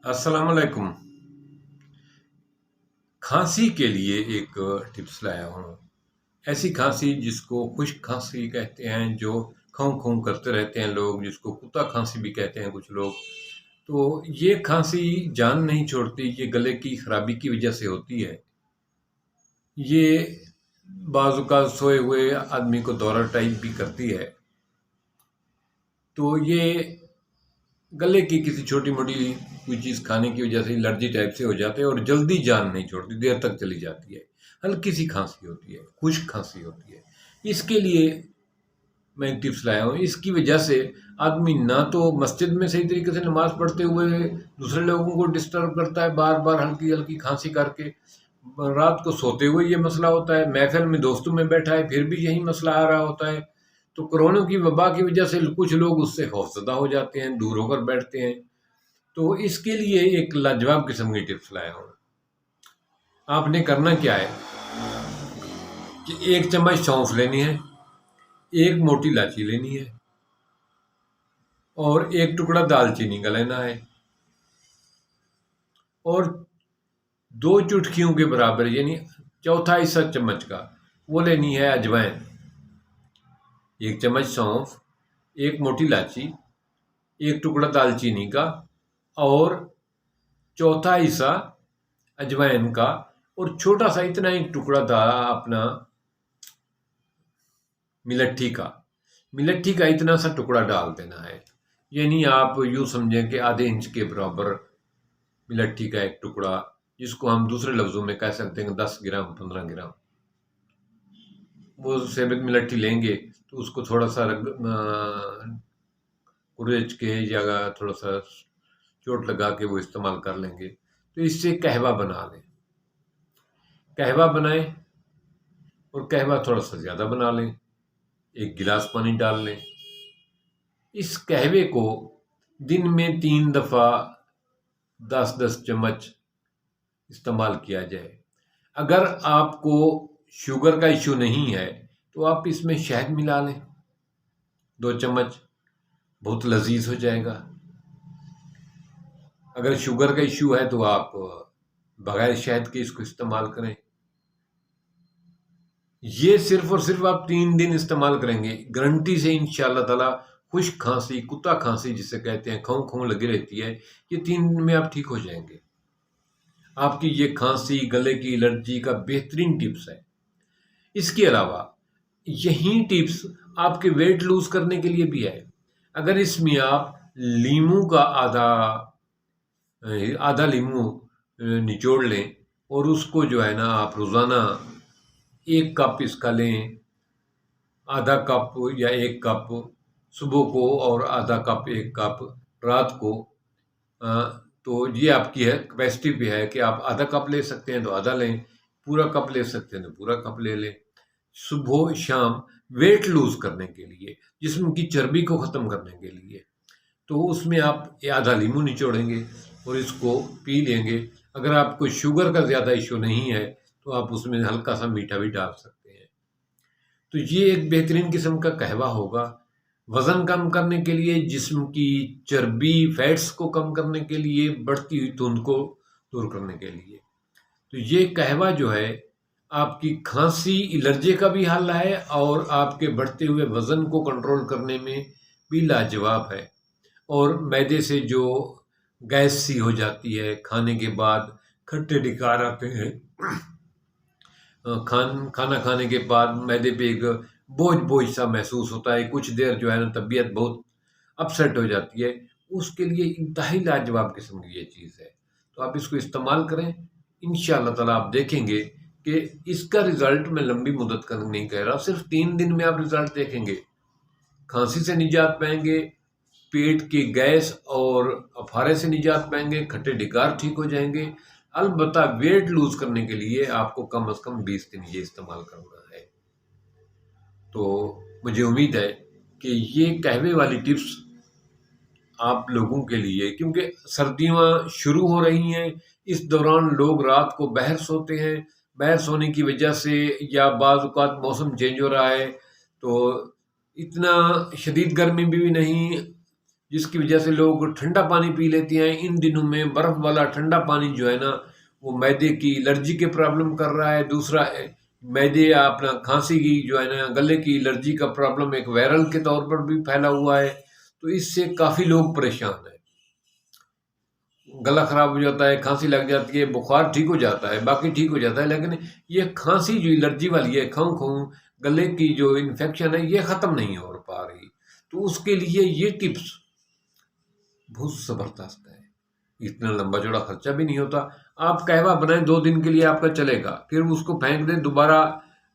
अस्सलाम वालेकुम। खांसी के लिए एक टिप्स लाया हूँ। ऐसी खांसी जिसको खुश्क खांसी कहते हैं, जो खौं-खौं करते रहते हैं लोग, जिसको कुत्ता खांसी भी कहते हैं कुछ लोग। तो ये खांसी जान नहीं छोड़ती, ये गले की खराबी की वजह से होती है। ये बाज़-औक़ात सोए हुए आदमी को दौरा टाइप भी करती है। तो ये गले की किसी छोटी-मोटी कोई चीज़ खाने की वजह से एलर्जी टाइप से हो जाते हैं और जल्दी जान नहीं छोड़ती, देर तक चली जाती है। हल्की-सी खाँसी होती है, खुश्क खाँसी होती है। इसके लिए मैं एक टिप्स लाया हूँ। इसकी वजह से आदमी ना तो मस्जिद में सही तरीके से नमाज़ पढ़ते हुए दूसरे लोगों को डिस्टर्ब करता है, बार-बार हल्की-हल्की खाँसी करके। रात को सोते हुए ये मसला होता है, महफ़िल में दोस्तों में बैठा है, फिर भी यही मसला आ रहा होता है। तो कोरोना की वबा की वजह से कुछ लोग उससे खौफ़ज़दा हो जाते हैं, दूर होकर बैठते हैं। तो इसके लिए एक लाजवाब किस्म की टिप्स लाया हूँ। आपने करना क्या है कि 1 चम्मच सौंफ लेनी है, 1 मोटी इलायची लेनी है और 1 टुकड़ा दालचीनी का लेना है और 2 चुटकियों के बराबर यानी चौथा हिस्सा चम्मच का वो लेनी है अजवाइन। 1 चम्मच सौंफ, 1 मोटी इलायची, 1 टुकड़ा दालचीनी का और चौथा हिस्सा अजवाइन का और छोटा सा इतना एक टुकड़ा था अपना मिलट्ठी का इतना सा टुकड़ा डाल देना है। यानी आप यूँ समझें कि आधे इंच के बराबर मिलट्ठी का एक टुकड़ा, जिसको हम दूसरे लफ्ज़ों में कह सकते हैं 10 ग्राम 15 ग्राम। वो सेबत मिलट्ठी लेंगे तो उसको थोड़ा सा कुरेच के या थोड़ा सा चोट लगा के वो इस्तेमाल कर लेंगे। तो इससे कहवा बना लें। कहवा बनाएं और कहवा थोड़ा सा ज़्यादा बना लें। 1 गिलास पानी डाल लें। इस कहवे को दिन में 3 दफ़ा 10-10 चम्मच इस्तेमाल किया जाए। अगर आपको शुगर का इशू नहीं है तो आप इसमें शहद मिला लें 2 चम्मच, बहुत लजीज हो जाएगा। अगर शुगर का इशू है तो आप बगैर शहद के इसको इस्तेमाल करें। ये सिर्फ और सिर्फ आप 3 दिन इस्तेमाल करेंगे, गारंटी से इंशाअल्लाह ताला खुश्क खांसी, कुत्ता खांसी जिसे कहते हैं, खौं-खौं लगी रहती है, ये 3 दिन में आप ठीक हो जाएंगे। आपकी ये खांसी, गले की एलर्जी का बेहतरीन टिप्स है। इसके अलावा यही टिप्स आपके वेट लूज करने के लिए भी है। अगर इसमें आप लीमू का आधा लीमू निचोड़ लें और उसको जो है ना आप रोज़ाना 1 कप इसका लें, आधा कप या 1 कप सुबह को और आधा कप 1 कप रात को। तो ये आपकी है कैपेसिटी पे है कि आप आधा कप ले सकते हैं तो आधा लें, पूरा कप ले सकते हैं तो पूरा कप ले लें। सुबह शाम वेट लूज करने के लिए, जिस्म की चर्बी को ख़त्म करने के लिए। तो उसमें आप आधा लीमू निचोड़ेंगे और इसको पी लेंगे। अगर आपको शुगर का ज़्यादा इशू नहीं है तो आप उसमें हल्का सा मीठा भी डाल सकते हैं। तो ये एक बेहतरीन किस्म का कहवा होगा वज़न कम करने के लिए, जिस्म की चर्बी फैट्स को कम करने के लिए, बढ़ती हुई धुंध को दूर करने के लिए। तो ये कहवा जो है आपकी खांसी एलर्जी का भी हल है और आपके बढ़ते हुए वज़न को कंट्रोल करने में भी लाजवाब है। और मैदे से जो गैस सी हो जाती है, खाने के बाद खट्टे ढिकार आते हैं, खाना खाने के बाद मैदे पे एक बोझ सा महसूस होता है, कुछ देर जो है ना तबीयत बहुत अपसेट हो जाती है, उसके लिए इंतहाई लाजवाब किस्म की ये चीज़ है। तो आप इसको इस्तेमाल करें, इंशाअल्लाह ताला आप देखेंगे कि इसका रिज़ल्ट मैं लंबी मुद्दत का नहीं कह रहा, सिर्फ 3 दिन में आप रिज़ल्ट देखेंगे। खांसी से निजात पाएंगे, पेट की गैस और अफारे से निजात पाएंगे, खट्टे ढिकार ठीक हो जाएंगे। अलबत्ता वेट लूज करने के लिए आपको कम से कम 20 दिन ये इस्तेमाल करना है। तो मुझे उम्मीद है कि ये कहवे वाली टिप्स आप लोगों के लिए, क्योंकि सर्दियाँ शुरू हो रही हैं, इस दौरान लोग रात को बाहर सोते हैं। बाहर सोने की वजह से या बाज़ औक़ात मौसम चेंज हो रहा है तो इतना शदीद गर्मी भी नहीं, جس کی وجہ سے لوگ ٹھنڈا پانی پی لیتے ہیں۔ ان دنوں میں برف والا ٹھنڈا پانی جو ہے نا وہ معدے کی الرجی کے پرابلم کر رہا ہے۔ دوسرا معدے اپنا کھانسی کی جو ہے نا گلے کی الرجی کا پرابلم ایک وائرل کے طور پر بھی پھیلا ہوا ہے، تو اس سے کافی لوگ پریشان ہیں۔ گلا خراب ہو جاتا ہے، کھانسی لگ جاتی ہے، بخار ٹھیک ہو جاتا ہے، باقی ٹھیک ہو جاتا ہے، لیکن یہ کھانسی جو الرجی والی ہے، کھوں گلے کی جو انفیکشن ہے یہ ختم نہیں ہو پا رہی۔ تو اس کے لیے یہ ٹپس بہت زبردست ہے، اتنا لمبا چوڑا خرچہ بھی نہیں ہوتا۔ آپ قہوہ بنائیں 2 دن کے لیے آپ کا چلے گا، پھر اس کو پھینک دیں، دوبارہ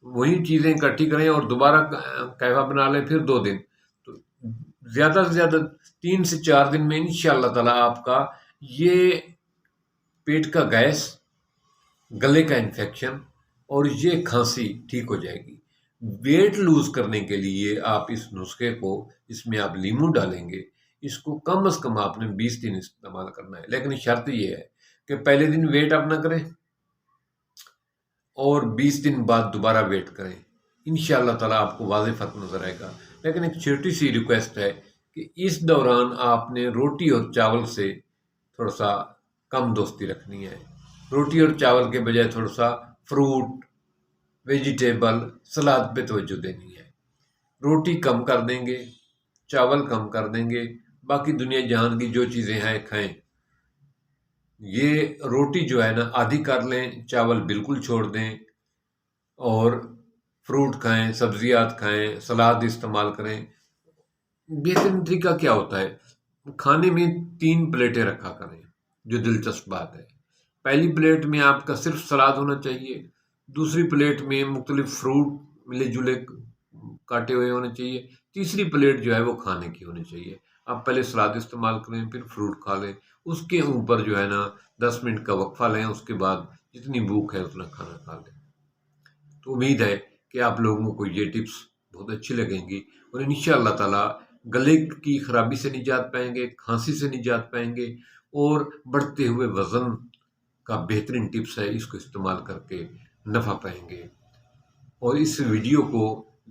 وہی چیزیں اکٹھی کریں اور دوبارہ قہوہ بنا لیں، پھر 2 دن، تو زیادہ سے زیادہ 3 سے 4 دن میں انشاءاللہ تعالیٰ آپ کا یہ پیٹ کا گیس، گلے کا انفیکشن اور یہ کھانسی ٹھیک ہو جائے گی۔ ویٹ لوز کرنے کے لیے آپ اس نسخے کو، اس میں آپ لیمو ڈالیں گے، اس کو کم از کم آپ نے 20 دن استعمال کرنا ہے، لیکن شرط یہ ہے کہ پہلے دن ویٹ آپ نہ کریں اور 20 دن بعد دوبارہ ویٹ کریں۔ انشاءاللہ تعالیٰ آپ کو واضح فرق نظر آئے گا۔ لیکن ایک چھوٹی سی ریکویسٹ ہے کہ اس دوران آپ نے روٹی اور چاول سے تھوڑا سا کم دوستی رکھنی ہے۔ روٹی اور چاول کے بجائے تھوڑا سا فروٹ، ویجیٹیبل، سلاد پہ توجہ دینی ہے۔ روٹی کم کر دیں گے، چاول کم کر دیں گے، باقی دنیا جہان کی جو چیزیں ہیں کھائیں۔ یہ روٹی جو ہے نا آدھی کر لیں، چاول بالکل چھوڑ دیں، اور فروٹ کھائیں، سبزیات کھائیں، سلاد استعمال کریں۔ بہترین طریقہ کیا ہوتا ہے؟ کھانے میں 3 پلیٹیں رکھا کریں، جو دلچسپ بات ہے۔ پہلی پلیٹ میں آپ کا صرف سلاد ہونا چاہیے، دوسری پلیٹ میں مختلف فروٹ ملے جلے کاٹے ہوئے ہونے چاہیے، تیسری پلیٹ جو ہے وہ کھانے کی ہونی چاہیے۔ آپ پہلے سلاد استعمال کریں، پھر فروٹ کھا لیں، اس کے اوپر جو ہے نا 10 منٹ کا وقفہ لیں، اس کے بعد جتنی بھوک ہے اتنا کھانا کھا لیں۔ تو امید ہے کہ آپ لوگوں کو یہ ٹپس بہت اچھی لگیں گی، اور انشاءاللہ تعالیٰ گلے کی خرابی سے نجات پائیں گے، کھانسی سے نجات پائیں گے، اور بڑھتے ہوئے وزن کا بہترین ٹپس ہے، اس کو استعمال کر کے نفع پائیں گے۔ اور اس ویڈیو کو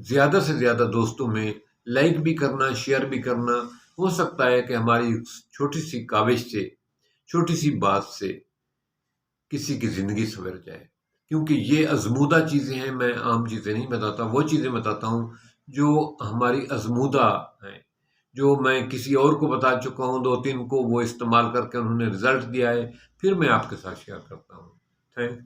زیادہ سے زیادہ دوستوں میں لائک بھی کرنا، شیئر بھی کرنا۔ ہو سکتا ہے کہ ہماری چھوٹی سی کاوش سے، چھوٹی سی بات سے کسی کی زندگی سنور جائے، کیونکہ یہ ازمودہ چیزیں ہیں، میں عام چیزیں نہیں بتاتا، وہ چیزیں بتاتا ہوں جو ہماری ازمودہ ہیں، جو میں کسی اور کو بتا چکا ہوں، 2-3 کو وہ استعمال کر کے انہوں نے رزلٹ دیا ہے، پھر میں آپ کے ساتھ شیئر کرتا ہوں۔ تھینک